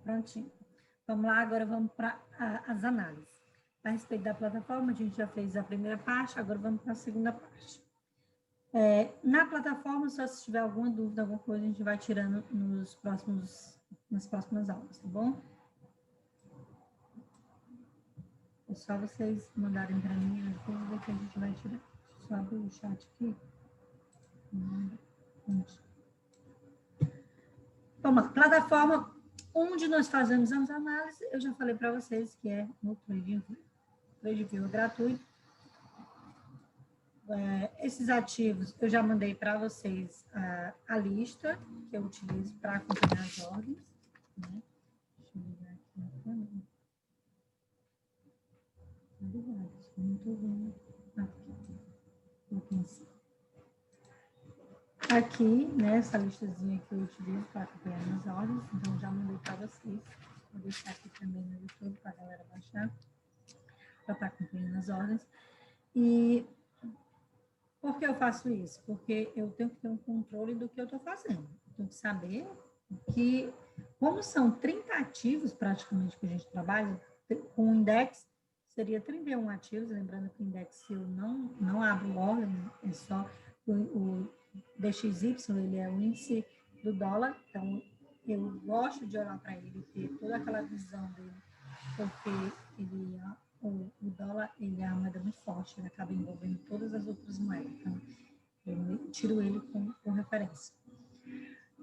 Prontinho. Vamos lá, agora vamos para as análises. A respeito da plataforma, a gente já fez a primeira parte, agora vamos para a segunda parte. Na plataforma, só se tiver alguma dúvida, alguma coisa, a gente vai tirando nas próximas aulas, tá bom? É só vocês mandarem para mim as dúvidas que a gente vai tirar. Deixa eu só abrir o chat aqui. Vamos lá. Plataforma onde nós fazemos as análises, eu já falei para vocês que é no TradeView. TradeView é gratuito. Esses ativos, eu já mandei para vocês a lista que eu utilizo para acompanhar as ordens. Né? Deixa eu ligar aqui na câmera. Não estou vendo. Aqui, né, essa listazinha que eu utilizo para acompanhar as ordens, então já mandei para vocês. Vou deixar aqui também no YouTube para a galera baixar, para estar acompanhando as ordens. E por que eu faço isso? Porque eu tenho que ter um controle do que eu estou fazendo. Eu tenho que saber que, como são 30 ativos praticamente que a gente trabalha, com o index seria 31 ativos, lembrando que o index se eu não abro ordem, é só o DXY, ele é o índice do dólar, então eu gosto de olhar para ele, ter toda aquela visão dele, porque o dólar ele é uma moeda muito forte, ele acaba envolvendo todas as outras moedas, então eu tiro ele com referência.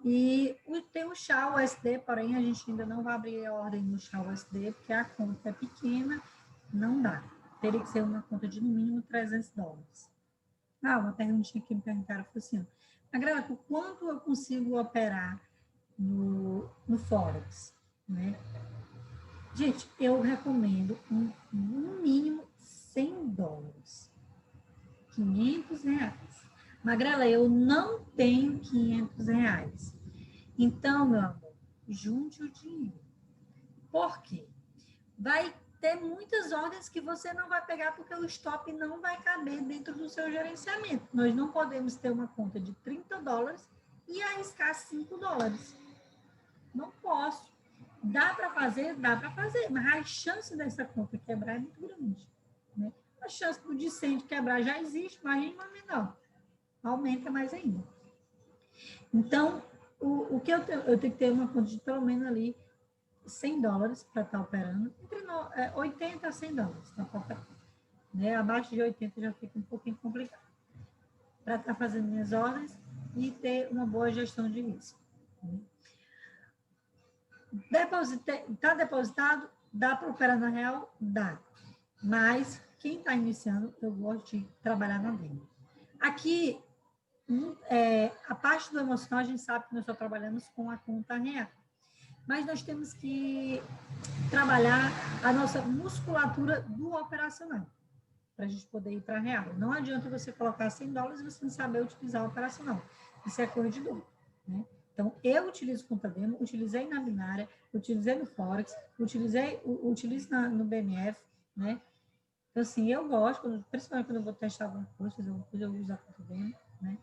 E tem o SHA-USD, porém a gente ainda não vai abrir a ordem no SHA-USD, porque a conta é pequena, não dá. Teria que ser uma conta de no mínimo $300. Uma perguntinha que me perguntaram foi assim, Magrela, quanto eu consigo operar no Forex? Né? Gente, eu recomendo no mínimo $100. R$500. Magrela, eu não tenho R$500. Então, meu amor, junte o dinheiro. Por quê? Vai ter muitas ordens que você não vai pegar porque o stop não vai caber dentro do seu gerenciamento. Nós não podemos ter uma conta de $30 e arriscar $5. Não posso. Dá para fazer? Dá para fazer, mas a chance dessa conta quebrar é muito grande. Né? A chance do de 100 quebrar já existe, mas ainda é menor. Aumenta mais ainda. Então, o que eu tenho que ter uma conta de pelo menos ali $100 para estar operando, entre 80 a $100 para operar. Né? Abaixo de 80 já fica um pouquinho complicado. Para estar fazendo minhas ordens e ter uma boa gestão de risco. Está depositado? Dá para operar na real? Dá. Mas quem está iniciando, eu gosto de trabalhar na venda. Aqui, a parte do emocional, a gente sabe que nós só trabalhamos com a conta real. Mas nós temos que trabalhar a nossa musculatura do operacional, para a gente poder ir para a real. Não adianta você colocar $100 e você não saber utilizar o operacional. Isso é coisa de doido. Né? Então, eu utilizo conta demo, utilizei na binária, utilizei no Forex, utilizo no BMF, né? Então, assim, eu gosto, principalmente quando eu vou testar alguma coisa, eu uso a conta demo, né?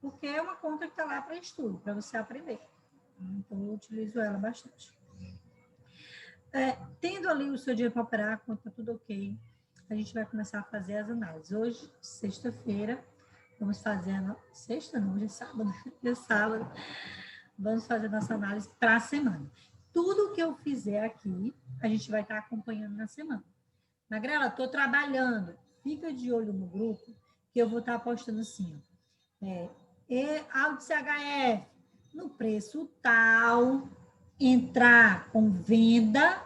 Porque é uma conta que está lá para estudo, para você aprender. Então, eu utilizo ela bastante. Tendo ali o seu dinheiro para operar, quando está tudo ok, a gente vai começar a fazer as análises. Hoje, sexta-feira, vamos fazer sexta não, hoje é sábado. É sábado. Vamos fazer nossa análise para a semana. Tudo que eu fizer aqui, a gente vai estar acompanhando na semana. Magrela, estou trabalhando. Fica de olho no grupo, que eu vou estar postando assim, CHF, no preço tal, entrar com venda,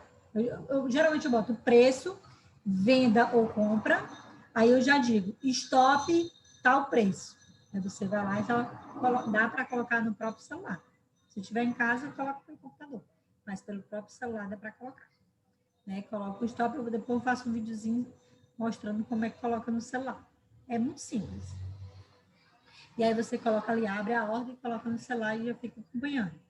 geralmente eu boto preço, venda ou compra, aí eu já digo, stop tal preço. Aí você vai lá e dá para colocar no próprio celular. Se estiver em casa, eu coloco no computador, mas pelo próprio celular dá para colocar. Né? Coloco o stop, depois eu faço um videozinho mostrando como é que coloca no celular. É muito simples. E aí você coloca ali, abre a ordem, coloca no celular e já fica acompanhando.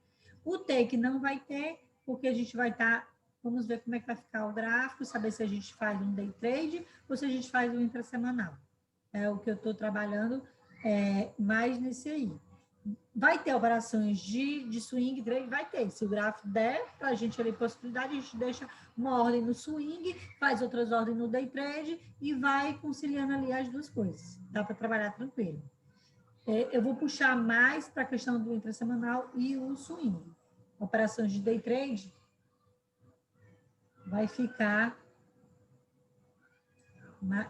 O take não vai ter, porque a gente vai estar, vamos ver como é que vai ficar o gráfico, saber se a gente faz um day trade ou se a gente faz um intrasemanal. É o que eu estou trabalhando mais nesse aí. vai ter operações de swing, trade, vai ter. Se o gráfico der para a gente ali possibilidade, a gente deixa uma ordem no swing, faz outras ordens no day trade e vai conciliando ali as duas coisas. Dá para trabalhar tranquilo. Eu vou puxar mais para a questão do intrasemanal e o swing. Operações de day trade vai ficar...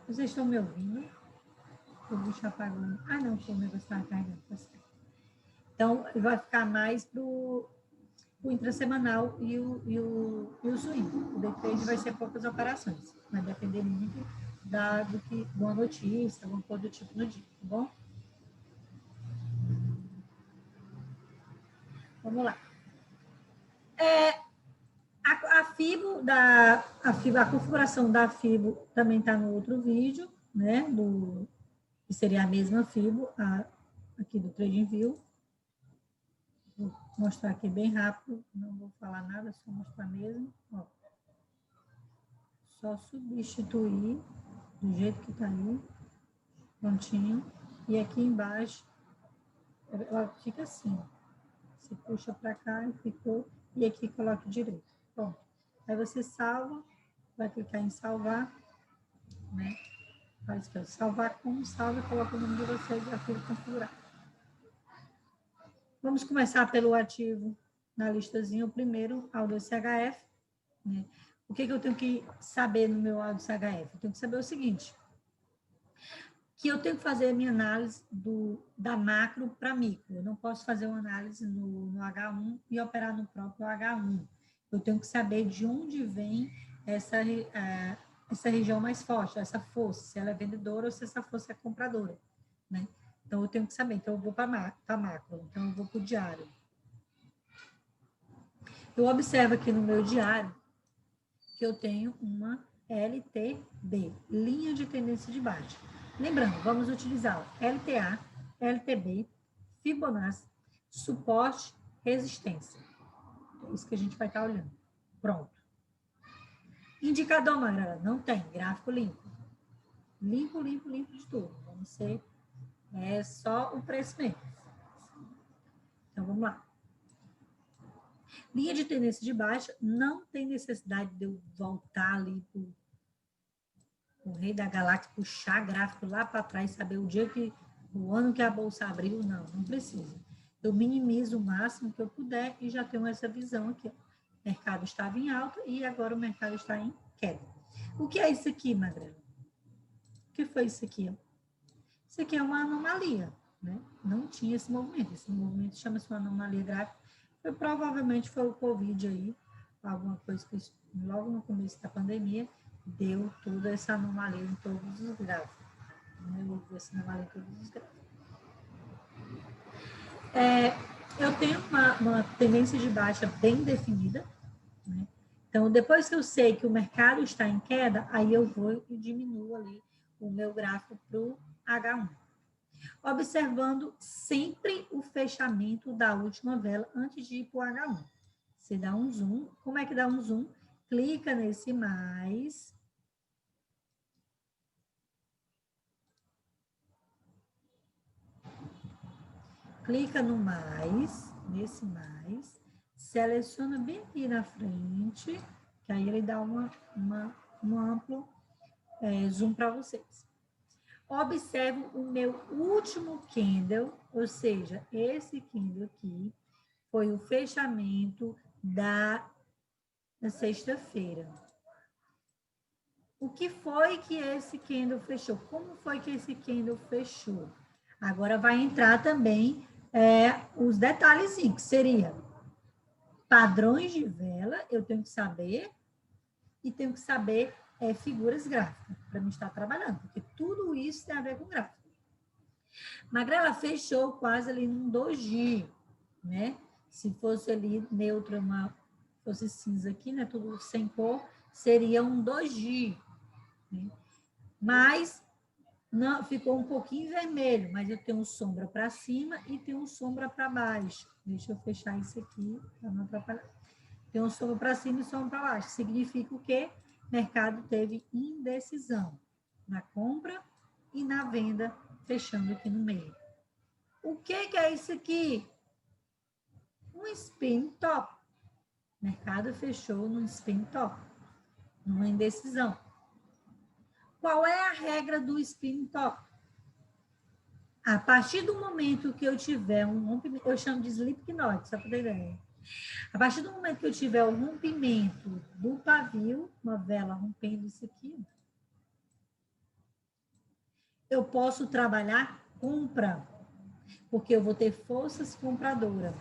Vocês estão me ouvindo? O bicho apagou. Ah, não, o negócio estava carregando. Tá certo. Então, vai ficar mais para o intrasemanal e o swing. O day trade vai ser poucas operações. Vai depender muito de uma notícia, alguma coisa do tipo no dia, tá bom? Vamos lá. A configuração da FIBO também está no outro vídeo, né? Que seria a mesma FIBO aqui do TradingView. Vou mostrar aqui bem rápido, não vou falar nada, só mostrar mesmo. Ó. Só substituir do jeito que está aí, prontinho. E aqui embaixo, ela fica assim. Você puxa para cá e ficou, e aqui coloca direito. Pronto. Aí você salva, vai clicar em salvar, né? Faz que salvar como salva e coloca o nome de vocês e aquilo configurar. Vamos começar pelo ativo na listazinha, o primeiro, Aldo CHF. Né? O que eu tenho que saber no meu Aldo CHF? Eu tenho que saber o seguinte, que eu tenho que fazer a minha análise da macro para micro. Eu não posso fazer uma análise no H1 e operar no próprio H1. Eu tenho que saber de onde vem essa região mais forte, essa força, se ela é vendedora ou se essa força é compradora. Né? Então, eu tenho que saber. Então, eu vou para macro. Então, eu vou para o diário. Eu observo aqui no meu diário que eu tenho uma LTB, linha de tendência de baixa. Lembrando, vamos utilizar LTA, LTB, Fibonacci, suporte, resistência. É isso que a gente vai estar olhando. Pronto. Indicador amarelo, não tem, gráfico limpo. Limpo de tudo. Vamos ser só o preço mesmo. Então, vamos lá. Linha de tendência de baixa, não tem necessidade de eu voltar ali para o rei da galáxia, puxar gráfico lá para trás, saber o ano que a bolsa abriu, não precisa. Eu minimizo o máximo que eu puder e já tenho essa visão aqui. O mercado estava em alta e agora o mercado está em queda. O que é isso aqui, Magrela? O que foi isso aqui? Isso aqui é uma anomalia, né? Não tinha esse movimento. Esse movimento chama-se uma anomalia gráfica. Provavelmente foi o Covid aí, alguma coisa que logo no começo da pandemia deu toda essa anomalia em todos os gráficos. Houve essa anomalia em todos os gráficos. Eu tenho uma tendência de baixa bem definida, né? Então, depois que eu sei que o mercado está em queda, aí eu vou e diminuo ali o meu gráfico para o H1. Observando sempre o fechamento da última vela antes de ir para o H1. Você dá um zoom. Como é que dá um zoom? Clica nesse mais. Clica no mais, nesse mais. Seleciona bem aqui na frente, que aí ele dá um amplo zoom para vocês. Observe o meu último candle, ou seja, esse candle aqui foi o fechamento da sexta-feira. O que foi que esse candle fechou? Como foi que esse candle fechou? Agora vai entrar também os detalhezinhos, que seria padrões de vela, eu tenho que saber, e tenho que saber figuras gráficas, para me estar trabalhando, porque tudo isso tem a ver com gráfico. Magrela fechou quase ali num doji, né? Se fosse ali neutro, fosse cinza aqui, né? Tudo sem cor, seria um doji. Né? Mas não, ficou um pouquinho vermelho, mas eu tenho sombra para cima e tenho sombra para baixo. Deixa eu fechar isso aqui para não atrapalhar. Tem sombra para cima e sombra para baixo. Significa o quê? O mercado teve indecisão na compra e na venda, fechando aqui no meio. O que é isso aqui? um spin top. O mercado fechou num spin top, numa indecisão. Qual é a regra do spin top? A partir do momento que eu tiver um rompimento, eu chamo de sleep knot, só para ter ideia. A partir do momento que eu tiver o rompimento do pavio, uma vela rompendo isso aqui, eu posso trabalhar compra, porque eu vou ter forças compradoras.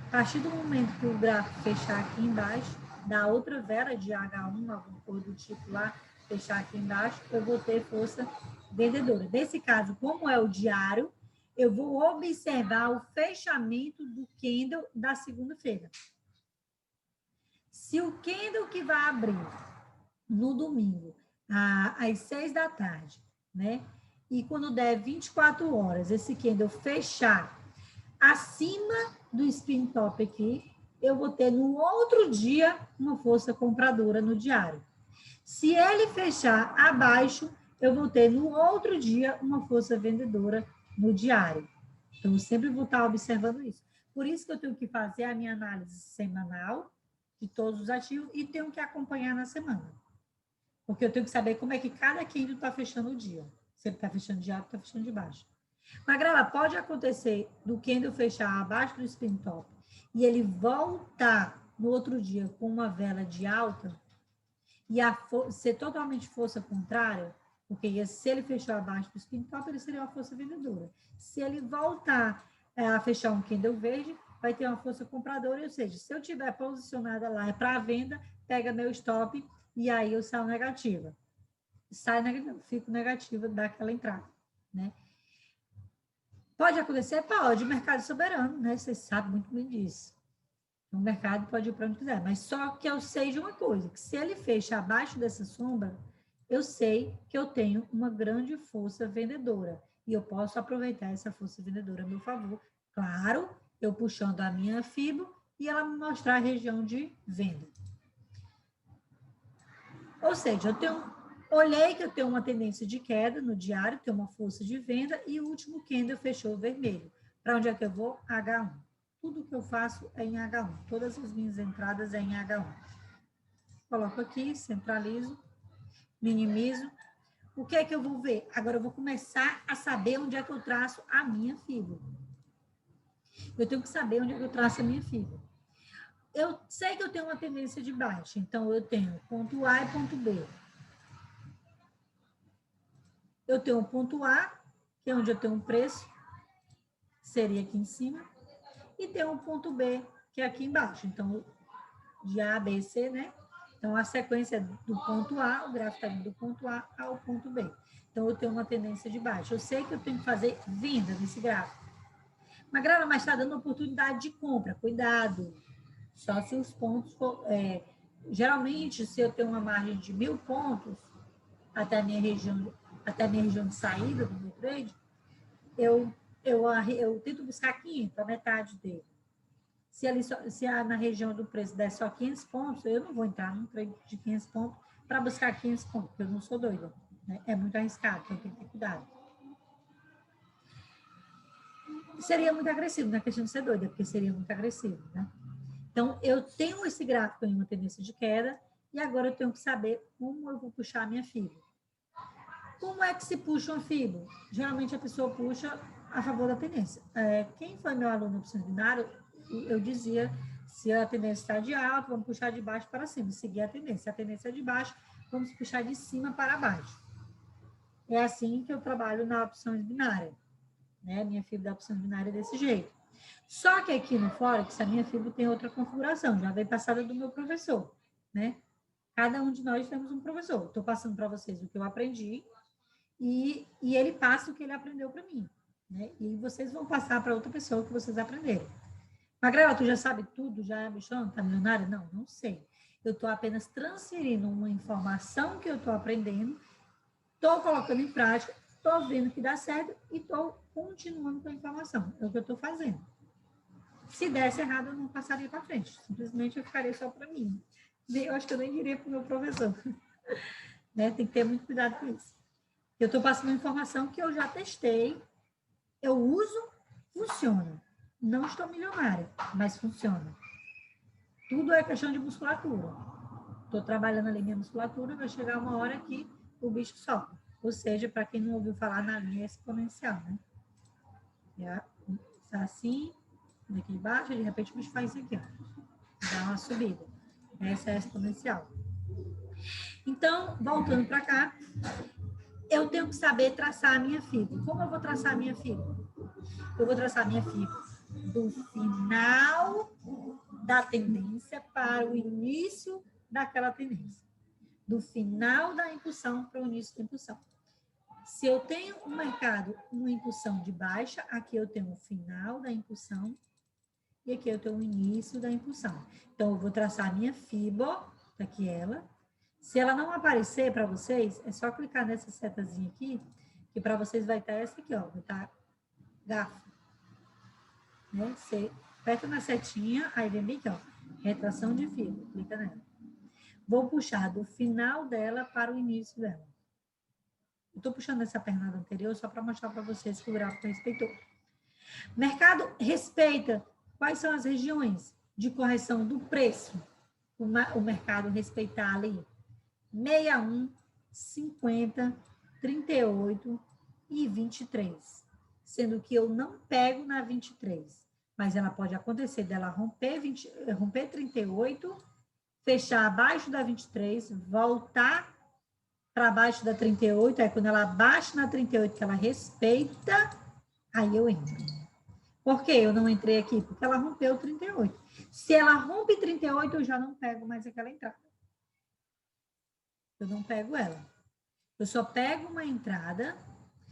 A partir do momento que o gráfico fechar aqui embaixo, da outra vela de H1, alguma coisa do tipo lá, fechar aqui embaixo, eu vou ter força vendedora. Nesse caso, como é o diário, eu vou observar o fechamento do candle da segunda-feira. Se o candle que vai abrir no domingo, às 6 da tarde, né? E quando der 24 horas, esse candle fechar acima do spin top aqui, eu vou ter no outro dia uma força compradora no diário. Se ele fechar abaixo, eu vou ter no outro dia uma força vendedora no diário. Então, eu sempre vou estar observando isso. Por isso que eu tenho que fazer a minha análise semanal de todos os ativos e tenho que acompanhar na semana. Porque eu tenho que saber como é que cada candle está fechando o dia. Se ele está fechando de alto, está fechando de baixo. Magrela, pode acontecer do candle fechar abaixo do spin top e ele voltar no outro dia com uma vela de alta e ser totalmente força contrária, porque se ele fechar abaixo do spin top, ele seria uma força vendedora. Se ele voltar a fechar um candle verde, vai ter uma força compradora, ou seja, se eu tiver posicionada lá para a venda, pega meu stop e aí eu saio negativa. Fico negativa daquela entrada, né? Pode acontecer? Pode, mercado soberano, né? Vocês sabem muito bem disso. O mercado pode ir para onde quiser, mas só que eu sei de uma coisa, que se ele fecha abaixo dessa sombra, eu sei que eu tenho uma grande força vendedora e eu posso aproveitar essa força vendedora a meu favor. Claro, eu puxando a minha FIBO e ela me mostrar a região de venda. Ou seja, olhei que eu tenho uma tendência de queda no diário, tenho uma força de venda e o último candle fechou vermelho. Para onde é que eu vou? H1. Tudo que eu faço é em H1. Todas as minhas entradas é em H1. Coloco aqui, centralizo, minimizo. O que é que eu vou ver? Agora eu vou começar a saber onde é que eu traço a minha FIBO. Eu tenho que saber onde é que eu traço a minha FIBO. Eu sei que eu tenho uma tendência de baixa, então eu tenho ponto A e ponto B. Eu tenho o ponto A, que é onde eu tenho um preço, seria aqui em cima, e tenho o ponto B, que é aqui embaixo. Então, de A, B, C, né? Então, a sequência do ponto A, o gráfico está indo do ponto A ao ponto B. Então, eu tenho uma tendência de baixa. Eu sei que eu tenho que fazer venda nesse gráfico. Mas está dando oportunidade de compra. Cuidado. Só se os pontos for... geralmente, se eu tenho uma margem de 1.000 pontos até a minha região de saída do meu trade, eu tento buscar 500, a metade dele. Se na região do preço der só 500 pontos, eu não vou entrar num trade de 500 pontos para buscar 500 pontos, porque eu não sou doida. Né? É muito arriscado, então tem que ter cuidado. Seria muito agressivo, não é questão de ser doida, porque seria muito agressivo, né? Então, eu tenho esse gráfico em uma tendência de queda e agora eu tenho que saber como eu vou puxar a minha FIBO. Como é que se puxa uma FIBO? Geralmente a pessoa puxa a favor da tendência. Quem foi meu aluno opção binário, eu dizia, se a tendência está de alta, vamos puxar de baixo para cima, seguir a tendência. Se a tendência é de baixo, vamos puxar de cima para baixo. É assim que eu trabalho na opção binária. Né? Minha FIBO da opção binária é desse jeito. Só que aqui no Forex, a minha FIBO tem outra configuração, já vem passada do meu professor, né? Cada um de nós temos um professor. Estou passando para vocês o que eu aprendi e ele passa o que ele aprendeu para mim, né? E vocês vão passar para outra pessoa que vocês aprenderam. Magrela, tu já sabe tudo? Já é bichão? Tá milionária? Não, não sei. Eu estou apenas transferindo uma informação que eu estou aprendendo, estou colocando em prática, estou vendo que dá certo e estou continuando com a informação. É o que eu estou fazendo. Se desse errado, eu não passaria para frente. Simplesmente eu ficaria só para mim. Eu acho que eu nem diria para o meu professor. Né? Tem que ter muito cuidado com isso. Eu estou passando informação que eu já testei, eu uso, funciona. não estou milionária, mas funciona. Tudo é questão de musculatura. Estou trabalhando ali minha musculatura, vai chegar uma hora que o bicho solta. Ou seja, para quem não ouviu falar na linha exponencial, né? Está assim, daqui embaixo, de repente o bicho faz isso aqui, ó. Dá uma subida. Essa é a exponencial. Então, voltando para cá, eu tenho que saber traçar a minha fibra. Como eu vou traçar a minha fibra? Eu vou traçar a minha fibra do final da tendência para o início daquela tendência. Do final da impulsão para o início da impulsão. Se eu tenho um mercado, uma impulsão de baixa, aqui eu tenho o final da impulsão e aqui eu tenho o início da impulsão. Então, eu vou traçar a minha fibra, aqui ela. Se ela não aparecer para vocês, é só clicar nessa setazinha aqui, que para vocês vai estar essa aqui, ó, vai estar garfo. Né? Você aperta na setinha, aí vem bem aqui, ó, retração de fibra, clica nela. Vou puxar do final dela para o início dela. Eu estou puxando essa pernada anterior só para mostrar para vocês que o gráfico respeitou. Mercado respeita. Quais são as regiões de correção do preço? O mercado respeitar ali 61, 50, 38 e 23. Sendo que eu não pego na 23. Mas ela pode acontecer dela romper 38, fechar abaixo da 23, voltar para baixo da 38, aí quando ela baixa na 38, que ela respeita, aí eu entro. Por que eu não entrei aqui? Porque ela rompeu 38. Se ela rompe 38, eu já não pego mais aquela entrada. Eu não pego ela. Eu só pego uma entrada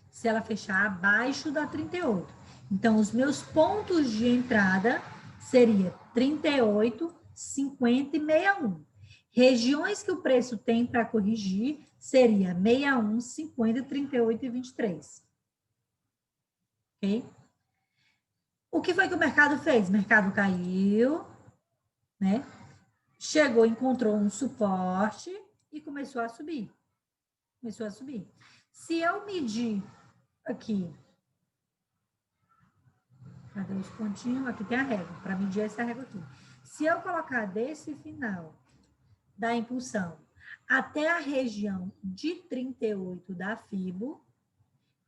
se ela fechar abaixo da 38. Então, os meus pontos de entrada seria 38, 50 e 61. Regiões que o preço tem para corrigir seria 61, 50, 38 e 23. Ok? O que foi que o mercado fez? O mercado caiu, né? Chegou, encontrou um suporte e começou a subir. Começou a subir. Se eu medir aqui, cadê os pontinhos? Aqui tem a régua, para medir essa régua aqui. Se eu colocar desse final da impulsão até a região de 38 da FIBO,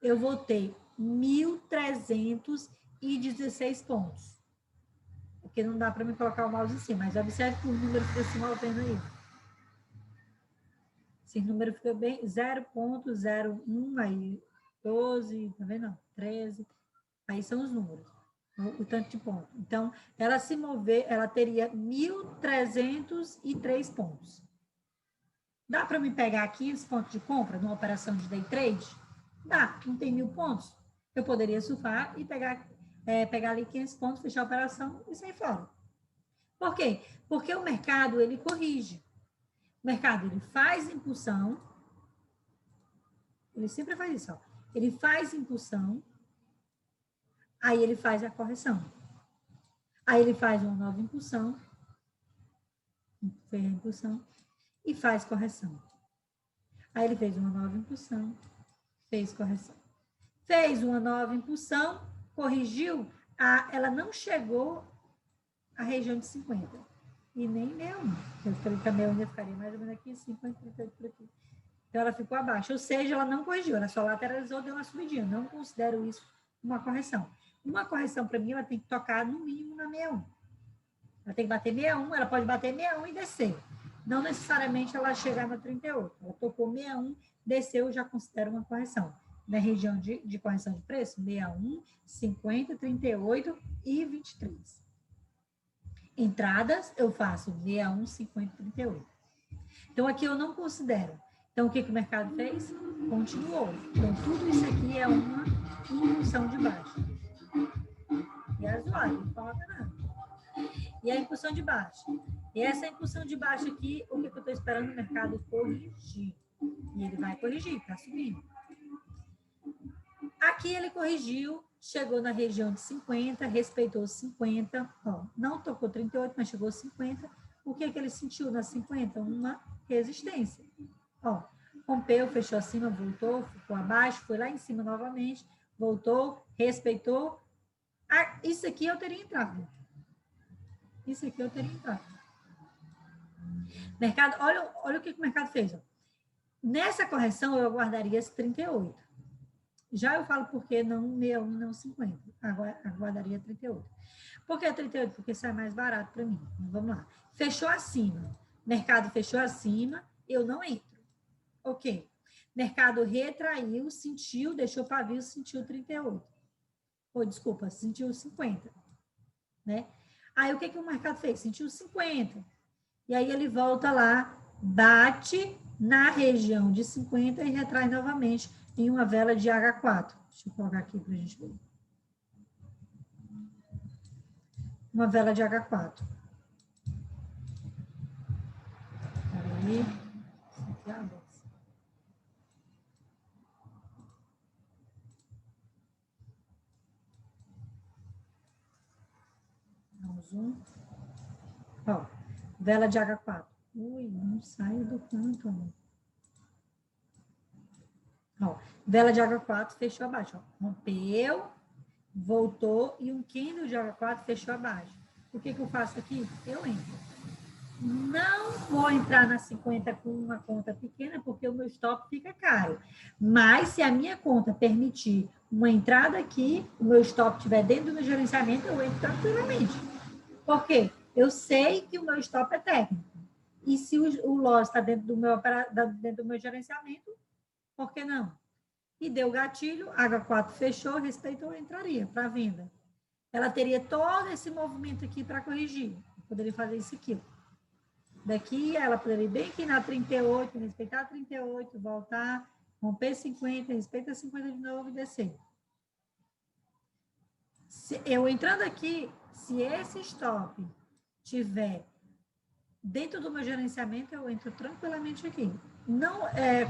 eu vou ter 1.316 pontos. Porque não dá para me colocar o mouse em cima, mas observe que o número fica se movendo aí. Esse número fica bem 0,01 aí, 12, tá vendo? 13, aí são os números, o tanto de ponto. Então, ela se mover, ela teria 1.303 pontos. Dá para me pegar 15 pontos de compra numa operação de day trade? Dá, não tem 1.000 pontos. Eu poderia surfar e pegar ali 500 pontos, fechar a operação e sair fora. Por quê? Porque o mercado, ele corrige. O mercado, ele faz impulsão, ele sempre faz isso, ó. Ele faz impulsão, aí ele faz a correção. Aí ele faz uma nova impulsão, fez a impulsão, e faz correção. Aí ele fez uma nova impulsão, fez correção. Fez uma nova impulsão, corrigiu, ela não chegou à região de 50. E nem 61. Eu falei que a minha unha ficaria mais ou menos aqui, 50, 38 por aqui. Então, ela ficou abaixo. Ou seja, ela não corrigiu, ela só lateralizou, deu uma subidinha. Não considero isso uma correção. Uma correção, para mim, ela tem que tocar no mínimo na 61. Ela tem que bater 61, ela pode bater 61 e descer. Não necessariamente ela chegar na 38. Ela tocou 61, desceu, eu já considero uma correção. Na região de correção de preço, 61, 50, 38 e 23. Entradas, eu faço 61, 50, 38. Então, aqui eu não considero. Então, o que o mercado fez? Continuou. Então, tudo isso aqui é uma impulsão de baixa. E é usuário, não coloca nada. E a impulsão de baixa. E essa impulsão de baixa aqui, o que eu estou esperando o mercado corrigir? E ele vai corrigir, está subindo. Aqui ele corrigiu, chegou na região de 50, respeitou 50, ó, não tocou 38, mas chegou 50. O que ele sentiu na 50? Uma resistência. Ó, rompeu, fechou acima, voltou, ficou abaixo, foi lá em cima novamente, voltou, respeitou, Ah, isso aqui eu teria entrado. Isso aqui eu teria entrado. Mercado, olha o que o mercado fez. Ó. Nessa correção, eu aguardaria esse 38. Já eu falo por que não 61, não 50. Aguardaria 38. Por que 38? Porque sai mais barato para mim. Vamos lá. Fechou acima. Mercado fechou acima, eu não entro. Ok. Mercado retraiu, sentiu, deixou pavio, sentiu 38. Ou, desculpa, sentiu 50. Né? Aí, o que o mercado fez? Sentiu 50. E aí, ele volta lá, bate na região de 50 e retrai novamente em uma vela de H4. Deixa eu colocar aqui para a gente ver. Uma vela de H4. Aí, isso aqui abre. Dá um zoom. Ó, vela de H4. Ui, não sai do canto, amor. Ó, vela de H4 fechou abaixo. Ó. Rompeu, voltou e um candle de H4 fechou abaixo. O que eu faço aqui? Eu entro. Não vou entrar na 50 com uma conta pequena, porque o meu stop fica caro. Mas se a minha conta permitir uma entrada aqui, o meu stop estiver dentro do meu gerenciamento, eu entro tranquilamente. Por quê? Eu sei que o meu stop é técnico. E se o loss está dentro dentro do meu gerenciamento, por que não? E deu gatilho, H4 fechou, respeitou, entraria para venda. Ela teria todo esse movimento aqui para corrigir. Eu poderia fazer isso aqui. Daqui, ela poderia ir bem aqui na 38, respeitar 38, voltar, romper 50, respeitar 50 de novo e descer. Eu entrando aqui, se esse stop tiver dentro do meu gerenciamento, eu entro tranquilamente aqui. Não,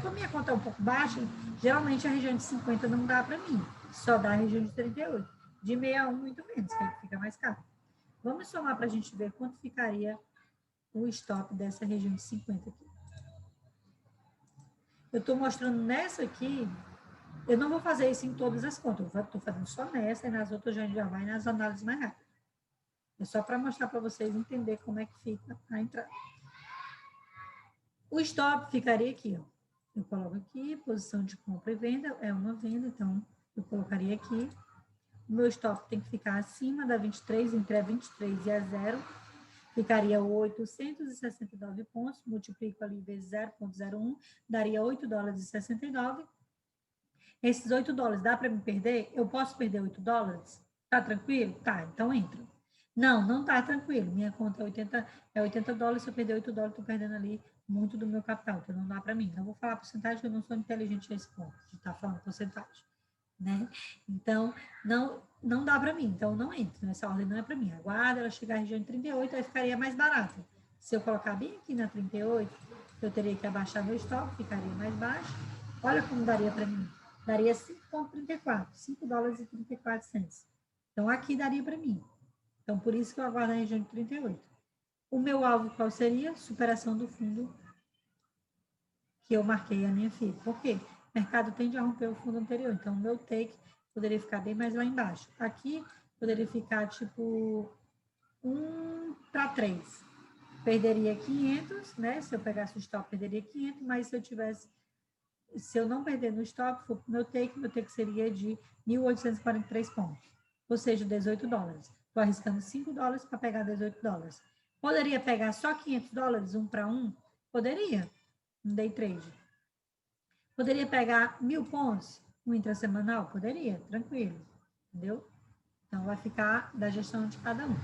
como a minha conta é um pouco baixa, geralmente a região de 50 não dá para mim, só dá a região de 38. De 61, muito menos, que fica mais caro. Vamos somar para a gente ver quanto ficaria o stop dessa região de 50 aqui. Eu estou mostrando nessa aqui, eu não vou fazer isso em todas as contas, eu estou fazendo só nessa, e nas outras a gente já vai nas análises mais rápidas. É só para mostrar para vocês entender como é que fica a entrada. O stop ficaria aqui, ó. Eu coloco aqui, posição de compra e venda, é uma venda, então eu colocaria aqui. O meu stop tem que ficar acima da 23, entre a 23 e a 0. Ficaria 869 pontos, multiplico ali vezes 0,01, daria 8 dólares e 69. Esses 8 dólares, dá para me perder? Eu posso perder 8 dólares? Tá tranquilo? Tá, então entro. Não, não tá tranquilo. Minha conta é 80 dólares, se eu perder 8 dólares, estou perdendo ali muito do meu capital, então não dá para mim. Não vou falar porcentagem, porque eu não sou inteligente a esse ponto, de estar falando porcentagem. Né? Então, não dá para mim, então não entro. Essa ordem não é para mim. Aguarda ela chegar à região de 38, aí ficaria mais barato. Se eu colocar bem aqui na 38, eu teria que abaixar meu stop, ficaria mais baixo. Olha como daria para mim. Daria 5,34, 5 dólares e 34 centos. Então, aqui daria para mim. Então, por isso que eu aguardo a região de 38. O meu alvo qual seria? Superação do fundo que eu marquei a minha FII. Por quê? O mercado tende a romper o fundo anterior. Então, o meu take poderia ficar bem mais lá embaixo. Aqui, poderia ficar, tipo, 1 para 3. Perderia 500, né? Se eu pegasse o stop, perderia 500. Mas se eu não perder no stop, for meu take seria de 1.843 pontos. Ou seja, 18 dólares. Estou arriscando 5 dólares para pegar 18 dólares. Poderia pegar só 500 dólares, 1 para 1? Poderia. Um day trade. Poderia pegar 1.000 pontos no intrasemanal? Poderia, tranquilo. Entendeu? Então, vai ficar da gestão de cada um.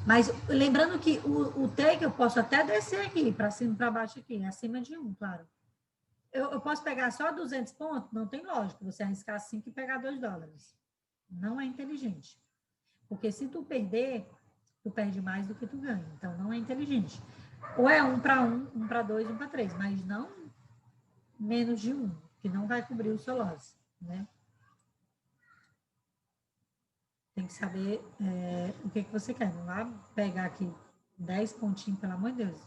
Mas lembrando que o take eu posso até descer aqui, para cima e para baixo aqui, acima de 1, claro. Eu posso pegar só 200 pontos? Não tem lógica você arriscar 5 e pegar 2 dólares. Não é inteligente. Porque se tu perder, tu perde mais do que tu ganha. Então, não é inteligente. Ou é 1 para 1, 1 para 2, 1 para 3, mas não menos de 1, que não vai cobrir o seu loss, né? Tem que saber o que você quer. Não vai pegar aqui 10 pontinhos, pelo amor de Deus.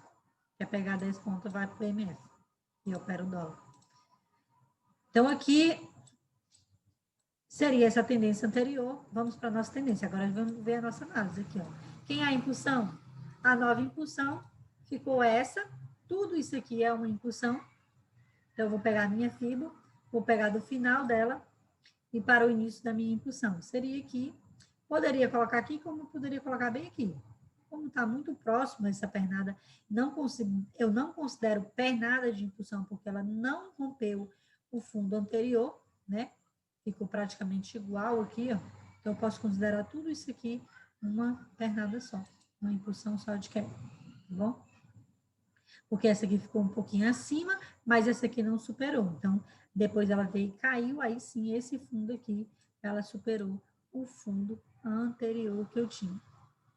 Quer pegar 10 pontos, vai para o MF e opera o dólar. Então, aqui, seria essa tendência anterior. Vamos para a nossa tendência. Agora vamos ver a nossa análise aqui, ó. Quem é a impulsão? A nova impulsão ficou essa. Tudo isso aqui é uma impulsão. Então, eu vou pegar a minha fibra, vou pegar do final dela e para o início da minha impulsão. Seria aqui. Poderia colocar aqui, como poderia colocar bem aqui. Como está muito próximo essa pernada, eu não considero pernada de impulsão, porque ela não rompeu o fundo anterior, né? Ficou praticamente igual aqui, ó. Então, eu posso considerar tudo isso aqui uma pernada só, uma impulsão só de queda, tá bom? Porque essa aqui ficou um pouquinho acima, mas essa aqui não superou. Então, depois ela veio e caiu, aí sim, esse fundo aqui, ela superou o fundo anterior que eu tinha,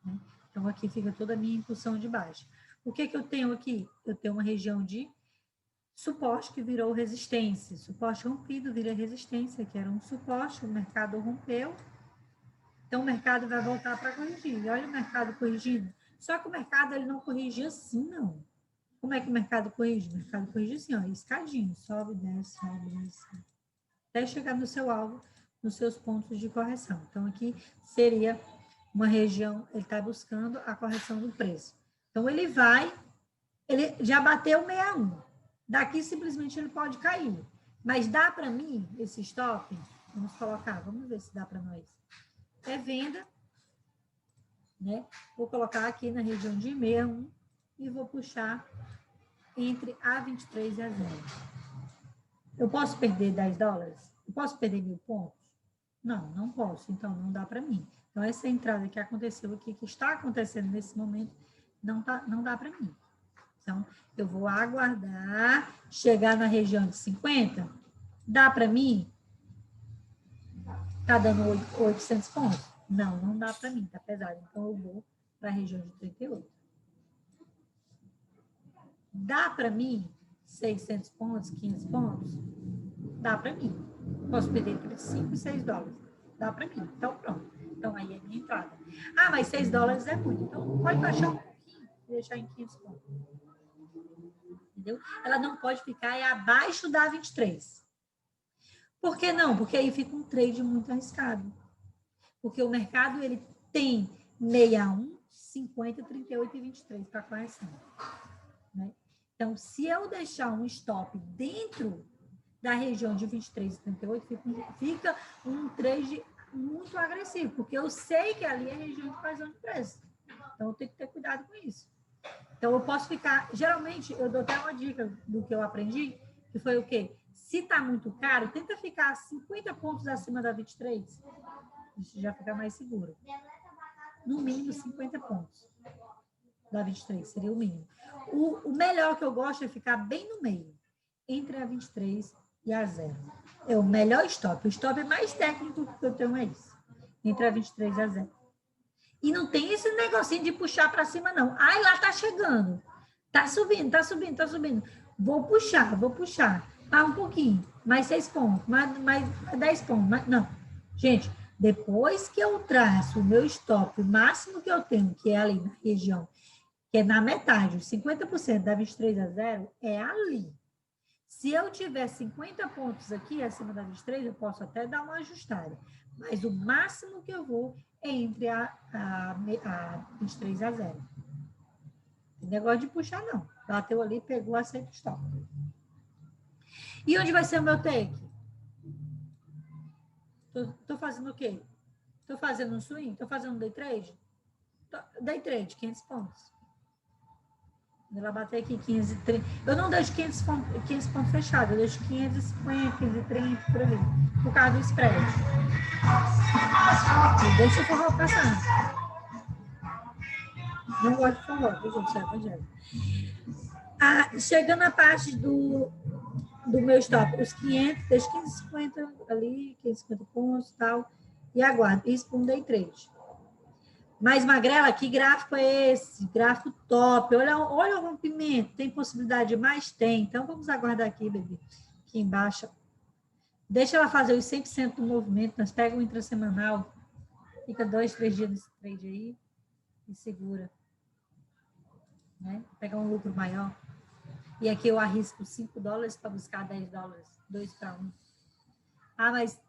né? Então, aqui fica toda a minha impulsão de baixa. O que eu tenho aqui? Eu tenho uma região de suporte que virou resistência. Suporte rompido vira resistência, que era um suporte, o mercado rompeu. Então, o mercado vai voltar para corrigir. Olha o mercado corrigindo. Só que o mercado ele não corrige assim, não. Como é que o mercado corrige? O mercado corrige assim, ó, escadinho. Sobe, desce, até chegar no seu alvo, nos seus pontos de correção. Então, aqui seria uma região, ele está buscando a correção do preço. Então, ele já bateu 61. Daqui, simplesmente, ele pode cair. Mas dá para mim, esse stop? Vamos colocar, vamos ver se dá para nós. É venda, né? Vou colocar aqui na região de 61 e vou puxar entre A23 e A0. Eu posso perder 10 dólares? Eu posso perder 1.000 pontos? Não, não posso. Então, não dá para mim. Então, essa entrada que aconteceu aqui, que está acontecendo nesse momento, não dá para mim. Então, eu vou aguardar chegar na região de 50. Dá para mim? Está dando 800 pontos? Não, não dá para mim, está pesado. Então, eu vou para a região de 38. Dá para mim 600 pontos, 500 pontos? Dá para mim. Posso perder entre 5 e 6 dólares. Dá para mim. Então, pronto. Então, aí é a minha entrada. Ah, mas 6 dólares é muito. Então, pode baixar um pouquinho e deixar em 500 pontos. Entendeu? Ela não pode ficar abaixo da 23. Por que não? Porque aí fica um trade muito arriscado. Porque o mercado ele tem 61, 50, 38 e 23 para correção. Né? Então, se eu deixar um stop dentro da região de 23 e 38, fica um trade muito agressivo, porque eu sei que ali é a região de fazão de preço. Então, eu tenho que ter cuidado com isso. Então, eu posso ficar... Geralmente, eu dou até uma dica do que eu aprendi, que foi o quê? Se está muito caro, tenta ficar 50 pontos acima da 23. Isso já fica mais seguro. No mínimo, 50 pontos da 23, seria o mínimo. O melhor que eu gosto é ficar bem no meio, entre a 23 e a 0. É o melhor stop. O stop mais técnico que eu tenho é isso. Entre a 23 e a 0. E não tem esse negocinho de puxar para cima, não. Ai, lá tá chegando. Tá subindo, tá subindo, tá subindo. Vou puxar. Mais um pouquinho. Mais 6 pontos. Mais 10 pontos. Não. Gente, depois que eu traço o meu stop, o máximo que eu tenho, que é ali na região, que é na metade, os 50% da 23 a 0, é ali. Se eu tiver 50 pontos aqui acima da 23, eu posso até dar uma ajustada. Mas o máximo que eu vou é entre a 23 a 0. Tem negócio de puxar, não. Bateu ali, pegou, aceita o stop. E onde vai ser o meu take? Tô fazendo o quê? Tô fazendo um swing? Tô fazendo um day trade? Day trade, 500 pontos. Ela bater aqui 530. Eu não deixo 500 pontos fechados, eu deixo 550, 530 por ali, por causa do spread. E deixa o forró passar. Não gosto de forró, viu, gente? Chegando a parte do meu stop, os 500, deixo 550 ali, 550 pontos e tal, e aguardo. Isso para um day trade. Mas, Magrela, que gráfico é esse? Gráfico top. Olha o rompimento. Tem possibilidade de mais? Tem. Então, vamos aguardar aqui, bebê. Aqui embaixo. Deixa ela fazer os 100% do movimento. Nós pegamos o intrasemanal. Fica 2, 3 dias nesse trade aí. E segura. Né? Pegar um lucro maior. E aqui eu arrisco 5 dólares para buscar 10 dólares. 2 para 1. Ah, mas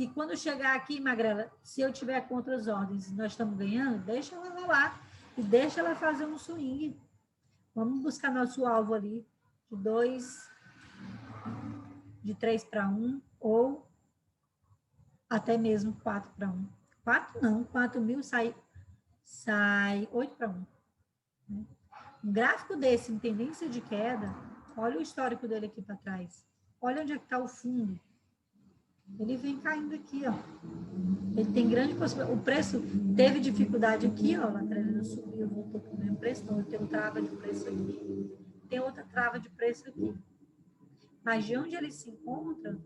Se quando chegar aqui, Magrela, se eu tiver contra as ordens e nós estamos ganhando, deixa ela rolar e deixa ela fazer um swing. Vamos buscar nosso alvo ali de 3 para 1 ou até mesmo 4 para 1. 4 não, 4.000 sai 8 para 1. Né? Um gráfico desse em tendência de queda, olha o histórico dele aqui para trás. Olha onde é que está o fundo. Ele vem caindo aqui, ó. Ele tem grande possibilidade. O preço teve dificuldade aqui, ó. Lá atrás ele não subiu, voltou para o mesmo preço. Não, tem uma trava de preço aqui. Tem outra trava de preço aqui. Mas de onde ele se encontra,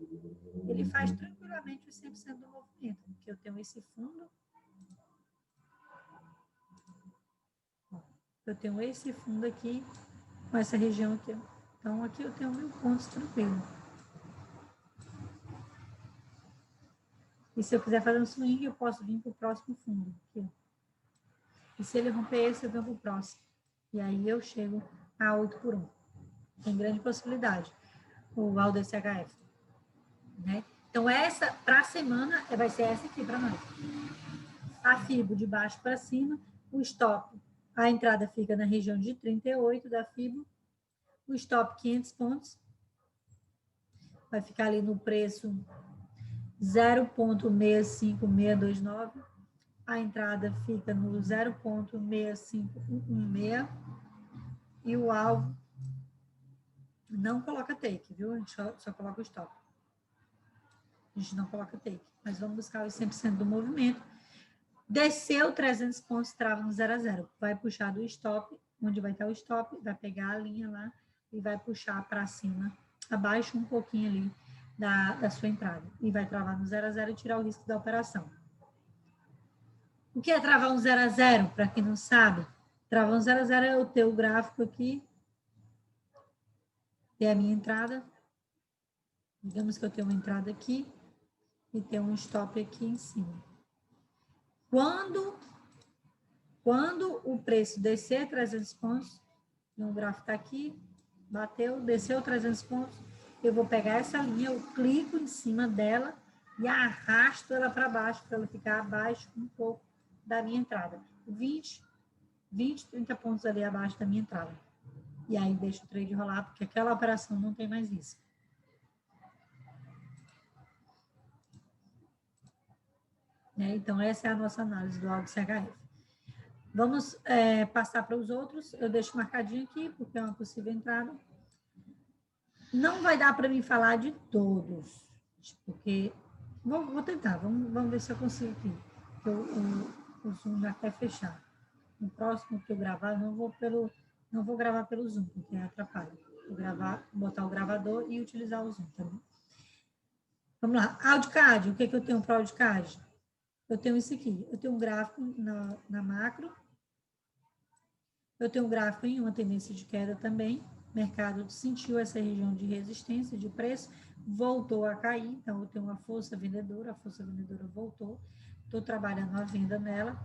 ele faz tranquilamente os 100% do movimento. Porque eu tenho esse fundo. Eu tenho esse fundo aqui, com essa região aqui, ó. Então, aqui eu tenho 1.000 pontos tranquilo. E se eu quiser fazer um swing, eu posso vir para o próximo fundo. Aqui. E se ele romper esse, eu venho para o próximo. E aí eu chego a 8 por 1. Tem grande possibilidade. O Aldo SHF. Né? Então, essa, para a semana, vai ser essa aqui para nós. A FIBO de baixo para cima. O stop, a entrada fica na região de 38 da FIBO. O stop, 500 pontos. Vai ficar ali no preço 0,65629. A entrada fica no 0,65116. E o alvo não coloca take, viu? A gente só coloca o stop. A gente não coloca take. Mas vamos buscar os 100% do movimento. Desceu 300 pontos, trava no 0 a 0. Vai puxar do stop, onde vai estar o stop, vai pegar a linha lá e vai puxar para cima, abaixo um pouquinho ali da sua entrada. E vai travar no 0 a 0 e tirar o risco da operação. O que é travar um 0 a 0? Para quem não sabe, travar um 0 a 0 é eu ter o gráfico aqui, ter a minha entrada. Digamos que eu tenho uma entrada aqui e tenho um stop aqui em cima. Quando o preço descer 300 pontos, o gráfico está aqui, bateu, desceu 300 pontos, eu vou pegar essa linha, eu clico em cima dela e arrasto ela para baixo, para ela ficar abaixo um pouco da minha entrada. 20, 30 pontos ali abaixo da minha entrada. E aí deixo o trade rolar, porque aquela operação não tem mais risco. Então, essa é a nossa análise do Algo CHF. Vamos passar para os outros. Eu deixo marcadinho aqui, porque é uma possível entrada. Não vai dar para mim falar de todos, porque... Vou tentar, vamos ver se eu consigo aqui. O Zoom já quer fechar. No próximo que eu gravar, não vou gravar pelo Zoom, porque atrapalha. Vou botar o gravador e utilizar o Zoom também. Vamos lá. AudioCAD, o que eu tenho para AudioCAD? Eu tenho isso aqui. Eu tenho um gráfico na macro. Eu tenho um gráfico em uma tendência de queda também. O mercado sentiu essa região de resistência, de preço, voltou a cair. Então, eu tenho uma força vendedora, a força vendedora voltou. Estou trabalhando a venda nela.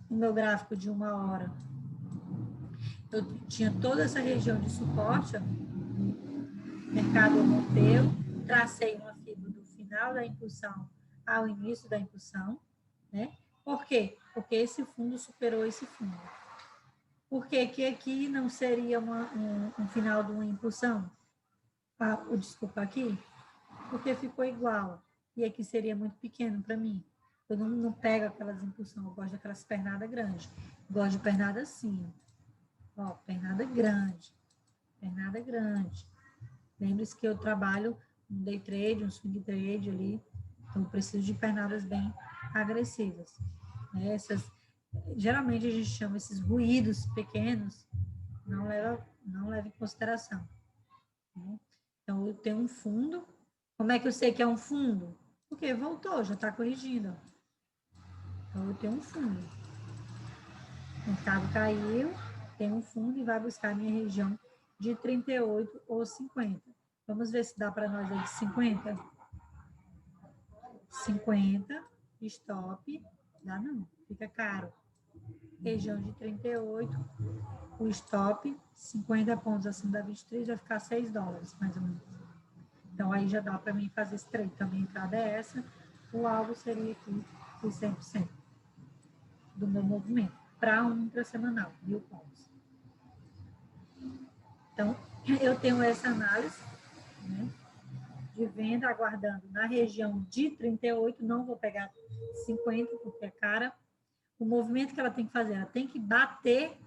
No meu gráfico de 1 hora, eu tinha toda essa região de suporte. O mercado rompeu. Tracei uma fibra do final da impulsão ao início da impulsão. Né? Por quê? Porque esse fundo superou esse fundo. Por que aqui não seria um final de uma impulsão? Desculpa, aqui? Porque ficou igual. E aqui seria muito pequeno para mim. Eu não pego aquelas impulsões, eu gosto daquelas pernadas grandes. Gosto de pernada assim. Ó, pernada grande. Pernada grande. Lembre-se que eu trabalho um day trade, um swing trade ali. Então, eu preciso de pernadas bem agressivas. Geralmente a gente chama esses ruídos pequenos, não leva em consideração. Né? Então, eu tenho um fundo. Como é que eu sei que é um fundo? Porque voltou, já está corrigindo. Então, eu tenho um fundo. O mercado caiu, tem um fundo e vai buscar a minha região de 38 ou 50. Vamos ver se dá para nós aí de 50. 50, stop, dá não, fica caro. Região de 38, o stop, 50 pontos acima da 23, vai ficar $6, mais ou menos. Então, aí já dá para mim fazer esse trade. Então, a minha entrada é essa. o alvo seria aqui os 100% do meu movimento para um intrasemanal, 1.000 pontos. Então, eu tenho essa análise, né, de venda, aguardando na região de 38, não vou pegar 50, porque é cara. O movimento que ela tem que fazer, ela tem que bater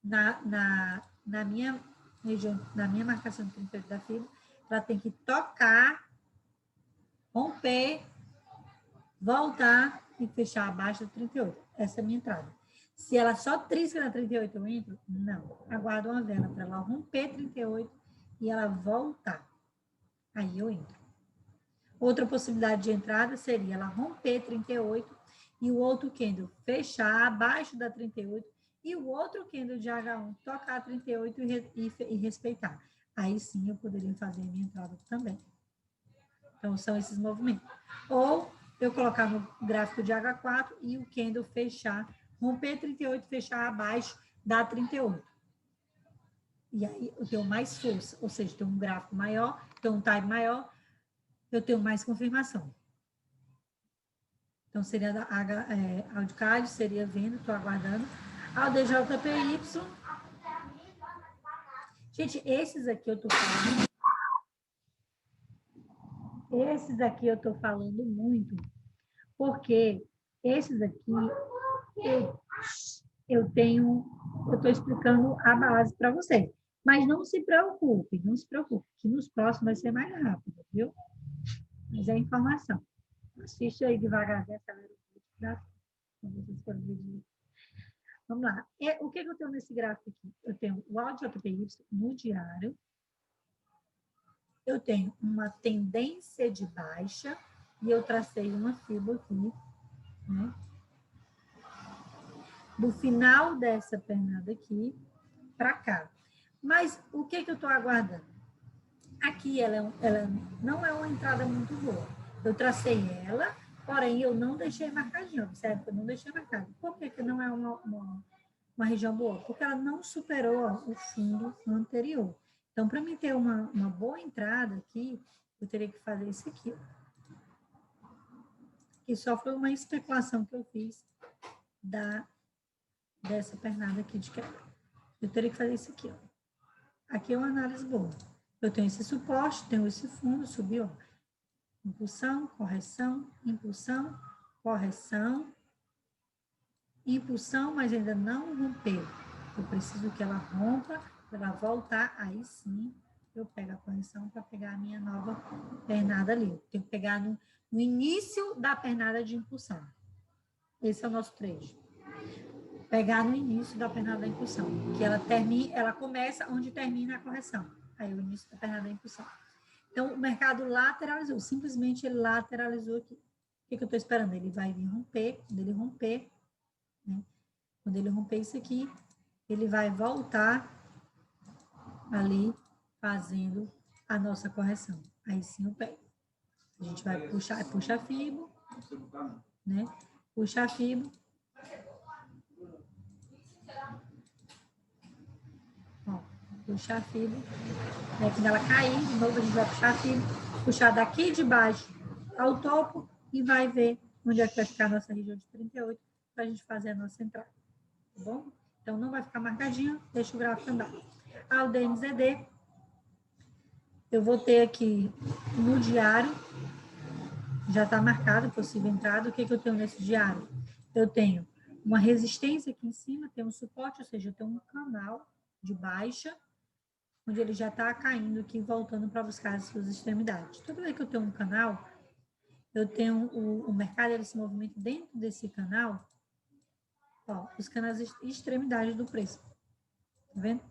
na minha região, na minha marcação de 38 da fibra, ela tem que tocar, romper, voltar e fechar abaixo do 38. Essa é a minha entrada. Se ela só trisca na 38, eu entro? Não. Aguardo uma vela para ela romper 38 e ela voltar. Aí eu entro. Outra possibilidade de entrada seria ela romper 38 e o outro candle fechar abaixo da 38 e o outro candle de H1 tocar 38 e respeitar. Aí sim eu poderia fazer a minha entrada também. Então, são esses movimentos. Ou eu colocar no gráfico de H4 e o candle fechar, romper 38, fechar abaixo da 38. E aí eu tenho mais força, ou seja, tenho um gráfico maior, tenho um time maior, eu tenho mais confirmação. Então, seria da Audicard, seria venda, estou aguardando. A DJPY. Gente, esses aqui eu estou falando. Esses aqui eu estou falando muito, porque esses aqui eu estou explicando a base para vocês. Mas não se preocupe, que nos próximos vai ser mais rápido, viu? Mas é informação. Assiste aí devagarzinho, vamos lá. O que eu tenho nesse gráfico aqui? Eu tenho o áudio JPY no diário. Eu tenho uma tendência de baixa e eu tracei uma fibra aqui, né? Do final dessa pernada aqui para cá. Mas o que eu estou aguardando? Aqui ela não é uma entrada muito boa. Eu tracei ela, porém eu não deixei marcadinho. Observe que eu não deixei marcado. Por que não é uma região boa? Porque ela não superou o fundo anterior. Então, para mim ter uma boa entrada aqui, eu teria que fazer isso aqui. Que só foi uma especulação que eu fiz dessa pernada aqui de quebra. Eu teria que fazer isso aqui, ó. Aqui é uma análise boa. Eu tenho esse suporte, tenho esse fundo, subiu, ó. Impulsão, correção, impulsão, correção, impulsão, mas ainda não rompeu. Eu preciso que ela rompa, para ela voltar, aí sim eu pego a correção para pegar a minha nova pernada ali. Eu tenho que pegar no início da pernada de impulsão. Esse é o nosso trade. Pegar no início da pernada da impulsão, que ela começa onde termina a correção. Aí o início da pernada da impulsão. Então, o mercado lateralizou, simplesmente ele lateralizou aqui. O que eu estou esperando? Ele vai vir romper, quando ele romper, né? Quando ele romper isso aqui, ele vai voltar ali fazendo a nossa correção. Aí sim eu pego. A gente vai puxar, puxa a fibra, né? Puxa a fibra. Ó, puxar a fibra. Aí quando ela cair, de novo a gente vai puxar a fibra, puxar daqui de baixo ao topo e vai ver onde é que vai ficar a nossa região de 38 para a gente fazer a nossa entrada. Tá bom? Então, não vai ficar marcadinho, deixa o gráfico andar. O DNZD, eu vou ter aqui no diário, já está marcado possível entrada. O que eu tenho nesse diário? Eu tenho uma resistência aqui em cima, tenho um suporte, ou seja, eu tenho um canal de baixa, onde ele já está caindo aqui, voltando para buscar as suas extremidades. Toda vez que eu tenho um canal, eu tenho o mercado, ele se movimenta dentro desse canal, ó, buscando as extremidades do preço. Tá vendo?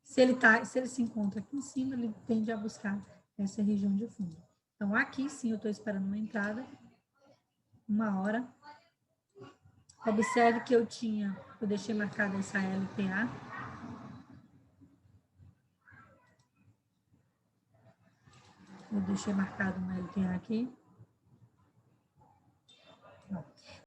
Se ele se encontra aqui em cima, ele tende a buscar essa região de fundo. Então, aqui sim, eu estou esperando uma entrada, 1 hora. Observe que eu deixei marcada essa LTA. Eu deixei marcado uma LTA aqui.